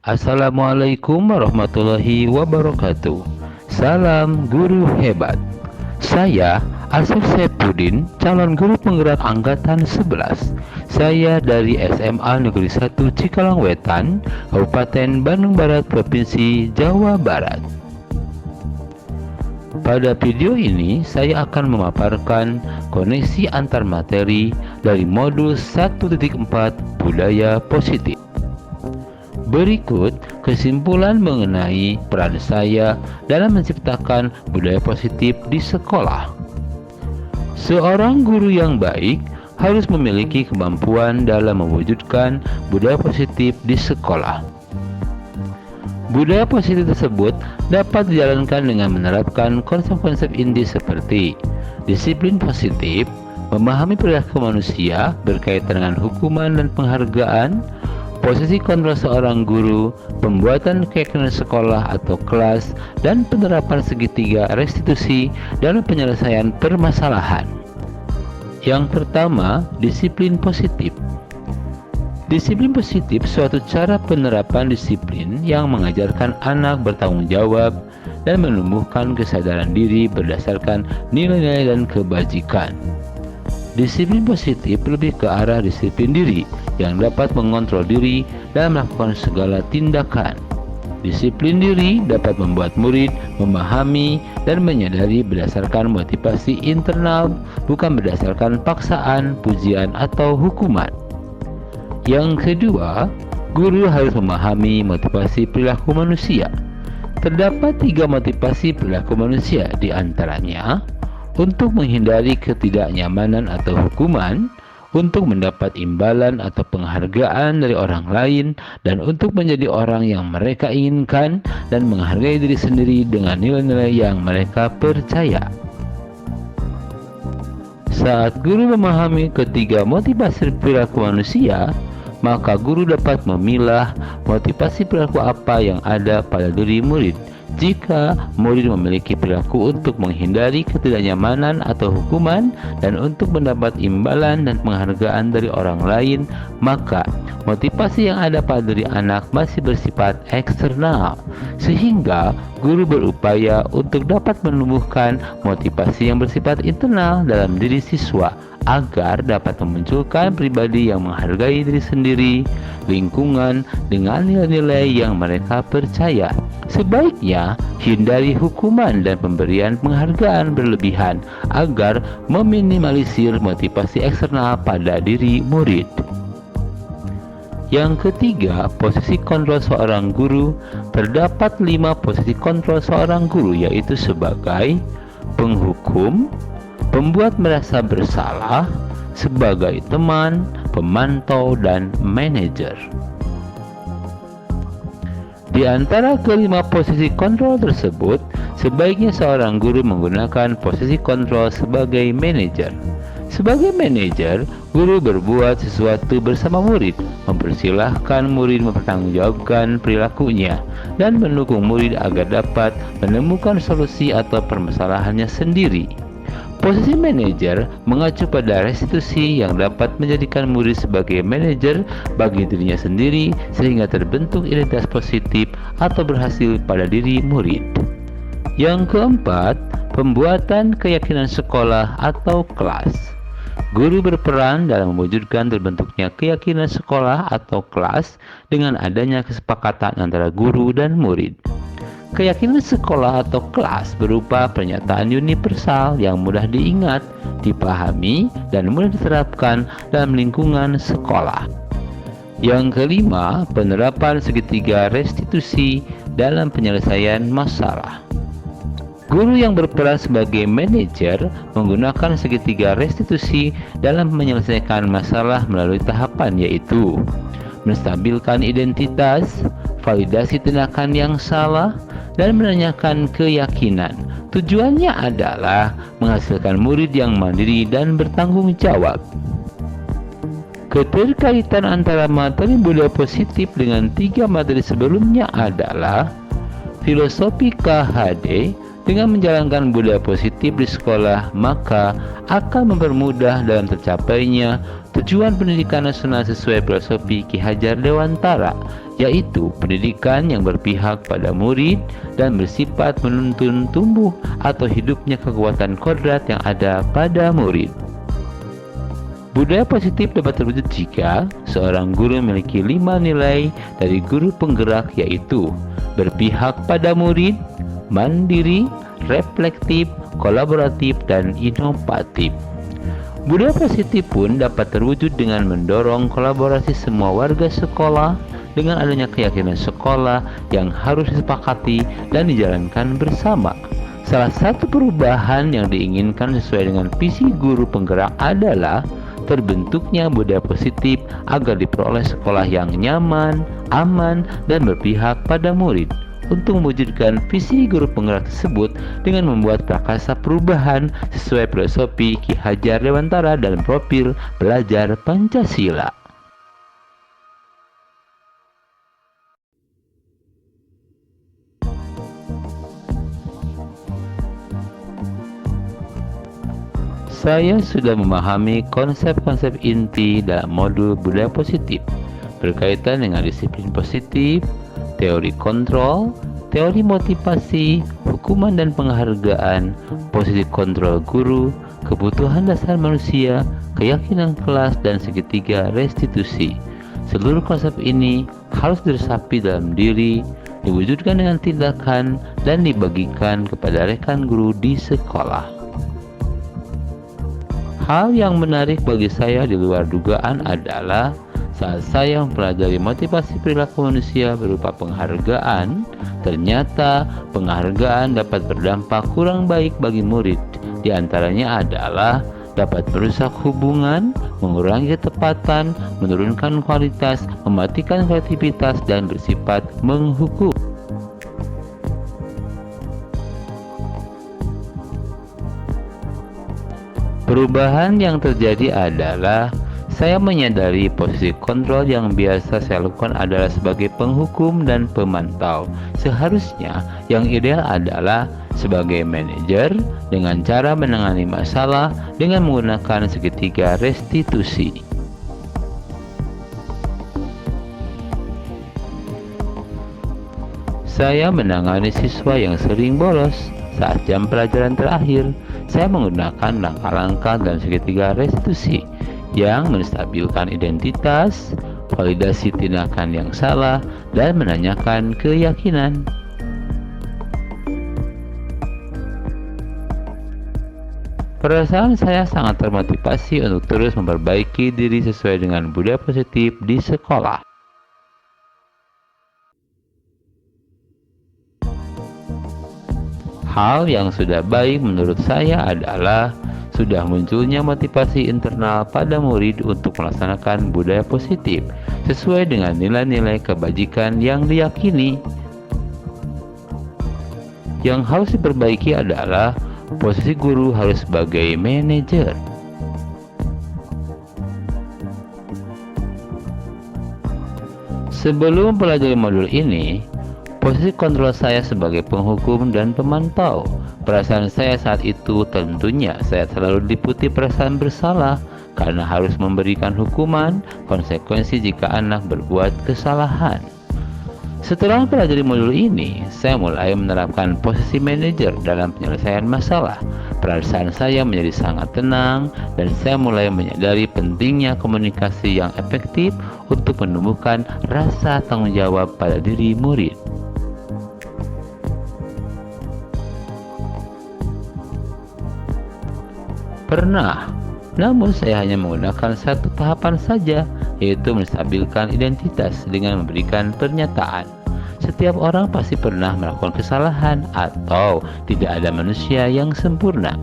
Assalamualaikum warahmatullahi wabarakatuh. Salam guru hebat. Saya Asep Sepudin, calon guru penggerak angkatan 11. Saya dari SMA Negeri 1 Cikalangwetan, Kabupaten Bandung Barat, Provinsi Jawa Barat. Pada video ini saya akan memaparkan koneksi antar materi dari modul 1.4 budaya positif. Berikut kesimpulan mengenai peran saya dalam menciptakan budaya positif di sekolah. Seorang guru yang baik harus memiliki kemampuan dalam mewujudkan budaya positif di sekolah. Budaya positif tersebut dapat dijalankan dengan menerapkan konsep-konsep inti seperti disiplin positif, memahami perilaku manusia berkaitan dengan hukuman dan penghargaan, posisi kontrol seorang guru, pembuatan keyakinan sekolah atau kelas, dan penerapan segitiga restitusi dalam penyelesaian permasalahan. Yang pertama, disiplin positif. Disiplin positif suatu cara penerapan disiplin yang mengajarkan anak bertanggung jawab dan menumbuhkan kesadaran diri berdasarkan nilai-nilai dan kebajikan. Disiplin positif lebih ke arah disiplin diri yang dapat mengontrol diri dan melakukan segala tindakan. Disiplin diri dapat membuat murid memahami dan menyadari berdasarkan motivasi internal, bukan berdasarkan paksaan, pujian, atau hukuman. Yang kedua, guru harus memahami motivasi perilaku manusia. Terdapat 3 motivasi perilaku manusia, di antaranya untuk menghindari ketidaknyamanan atau hukuman, untuk mendapat imbalan atau penghargaan dari orang lain, dan untuk menjadi orang yang mereka inginkan dan menghargai diri sendiri dengan nilai-nilai yang mereka percaya. Saat guru memahami ketiga motivasi perilaku manusia, maka guru dapat memilah motivasi perilaku apa yang ada pada diri murid. Jika murid memiliki perilaku untuk menghindari ketidaknyamanan atau hukuman dan untuk mendapat imbalan dan penghargaan dari orang lain, maka motivasi yang ada pada diri anak masih bersifat eksternal, sehingga guru berupaya untuk dapat menumbuhkan motivasi yang bersifat internal dalam diri siswa agar dapat memunculkan pribadi yang menghargai diri sendiri, lingkungan, dengan nilai-nilai yang mereka percaya. Sebaiknya hindari hukuman dan pemberian penghargaan berlebihan agar meminimalisir motivasi eksternal pada diri murid. Yang ketiga, posisi kontrol seorang guru. Terdapat 5 posisi kontrol seorang guru, yaitu sebagai penghukum, pembuat merasa bersalah, sebagai teman, pemantau, dan manajer. Di antara kelima posisi kontrol tersebut, sebaiknya seorang guru menggunakan posisi kontrol sebagai manajer. Sebagai manajer, guru berbuat sesuatu bersama murid, mempersilahkan murid mempertanggungjawabkan perilakunya, dan mendukung murid agar dapat menemukan solusi atau permasalahannya sendiri. Posisi manajer mengacu pada restitusi yang dapat menjadikan murid sebagai manajer bagi dirinya sendiri sehingga terbentuk identitas positif atau berhasil pada diri murid. Yang keempat, pembuatan keyakinan sekolah atau kelas. Guru berperan dalam mewujudkan terbentuknya keyakinan sekolah atau kelas dengan adanya kesepakatan antara guru dan murid. Keyakinan sekolah atau kelas berupa pernyataan universal yang mudah diingat, dipahami, dan mudah diterapkan dalam lingkungan sekolah. Yang kelima, penerapan segitiga restitusi dalam penyelesaian masalah. Guru yang berperan sebagai manajer menggunakan segitiga restitusi dalam menyelesaikan masalah melalui tahapan, yaitu menstabilkan identitas, validasi tindakan yang salah, dan menanyakan keyakinan. Tujuannya adalah menghasilkan murid yang mandiri dan bertanggung jawab. Keterkaitan antara materi budaya positif dengan 3 materi sebelumnya adalah filosofi KHD. Dengan menjalankan budaya positif di sekolah, maka akan mempermudah dalam tercapainya Tujuan pendidikan nasional sesuai filosofi Ki Hajar Dewantara, yaitu pendidikan yang berpihak pada murid dan bersifat menuntun tumbuh atau hidupnya kekuatan kodrat yang ada pada murid. Budaya positif dapat terwujud jika seorang guru memiliki 5 nilai dari guru penggerak, yaitu berpihak pada murid, mandiri, reflektif, kolaboratif, dan inovatif. Budaya positif pun dapat terwujud dengan mendorong kolaborasi semua warga sekolah dengan adanya keyakinan sekolah yang harus disepakati dan dijalankan bersama. Salah satu perubahan yang diinginkan sesuai dengan visi guru penggerak adalah terbentuknya budaya positif agar diperoleh sekolah yang nyaman, aman, dan berpihak pada murid. Untuk mewujudkan visi guru penggerak tersebut dengan membuat prakarsa perubahan sesuai filosofi Ki Hajar Dewantara dan profil belajar Pancasila. Saya sudah memahami konsep-konsep inti dalam modul budaya positif berkaitan dengan disiplin positif, teori kontrol, teori motivasi, hukuman dan penghargaan, posisi kontrol guru, kebutuhan dasar manusia, keyakinan kelas, dan segitiga restitusi. Seluruh konsep ini harus diresapi dalam diri, diwujudkan dengan tindakan, dan dibagikan kepada rekan guru di sekolah. Hal yang menarik bagi saya di luar dugaan adalah saat saya mempelajari motivasi perilaku manusia berupa penghargaan, ternyata penghargaan dapat berdampak kurang baik bagi murid. Di antaranya adalah dapat merusak hubungan, mengurangi ketepatan, menurunkan kualitas, mematikan kreativitas, dan bersifat menghukum. Perubahan yang terjadi adalah saya menyadari posisi kontrol yang biasa saya lakukan adalah sebagai penghukum dan pemantau. Seharusnya yang ideal adalah sebagai manajer dengan cara menangani masalah dengan menggunakan segitiga restitusi. Saya menangani siswa yang sering bolos. Saat jam pelajaran terakhir, saya menggunakan langkah-langkah dan segitiga restitusi yang menstabilkan identitas, validasi tindakan yang salah, dan menanyakan keyakinan. Perasaan saya sangat termotivasi untuk terus memperbaiki diri sesuai dengan budaya positif di sekolah. Hal yang sudah baik menurut saya adalah sudah munculnya motivasi internal pada murid untuk melaksanakan budaya positif sesuai dengan nilai-nilai kebajikan yang diyakini. Yang harus diperbaiki adalah posisi guru harus sebagai manajer. Sebelum mempelajari modul ini, posisi kontrol saya sebagai penghukum dan pemantau. Perasaan saya saat itu tentunya saya selalu diliputi perasaan bersalah karena harus memberikan hukuman, konsekuensi jika anak berbuat kesalahan. Setelah mempelajari modul ini, saya mulai menerapkan posisi manajer dalam penyelesaian masalah. Perasaan saya menjadi sangat tenang dan saya mulai menyadari pentingnya komunikasi yang efektif untuk menumbuhkan rasa tanggung jawab pada diri murid. Pernah, namun saya hanya menggunakan satu tahapan saja, yaitu menstabilkan identitas dengan memberikan pernyataan. Setiap orang pasti pernah melakukan kesalahan atau tidak ada manusia yang sempurna.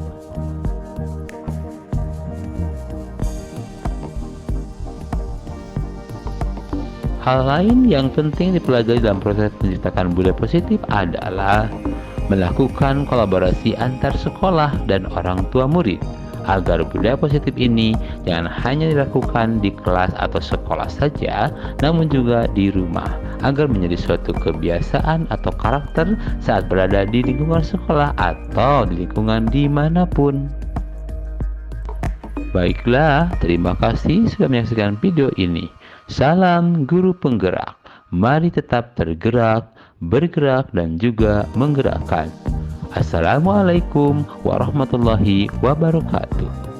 Hal lain yang penting dipelajari dalam proses menciptakan budaya positif adalah melakukan kolaborasi antar sekolah dan orang tua murid, agar budaya positif ini jangan hanya dilakukan di kelas atau sekolah saja, namun juga di rumah, agar menjadi suatu kebiasaan atau karakter saat berada di lingkungan sekolah atau di lingkungan dimanapun. Baiklah, terima kasih sudah menyaksikan video ini. Salam guru penggerak. Mari tetap tergerak, bergerak dan juga menggerakkan. Assalamualaikum warahmatullahi wabarakatuh.